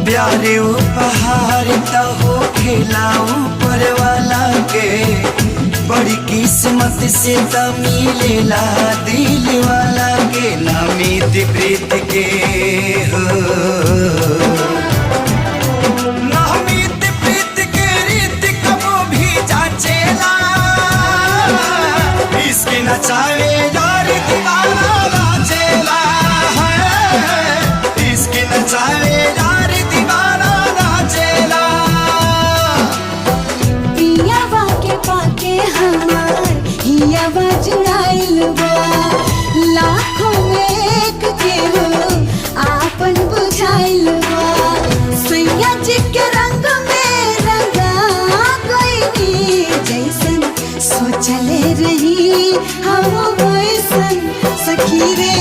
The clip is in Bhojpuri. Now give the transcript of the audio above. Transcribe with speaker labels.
Speaker 1: प्यार उपहार त हो खेला ऊपर वाला के, बड़ी किस्मत से त मिलेला दिल वाला के, ना मीत प्रीत के हो, ना मीत प्रीत के रीत कबो भी जाचेला, इसके नचावे यार दीवाना नाचेला है, इसके नचावे यार दीवाना नाचेला।
Speaker 2: पियावा के पाके हमार हियावा जुड़ाइल बा, लाखों में एक के हो आपन बुझाइल बा, सैया जी के रंग में रंगा कोई जैसन सोचले रही हम वैसन सखी रे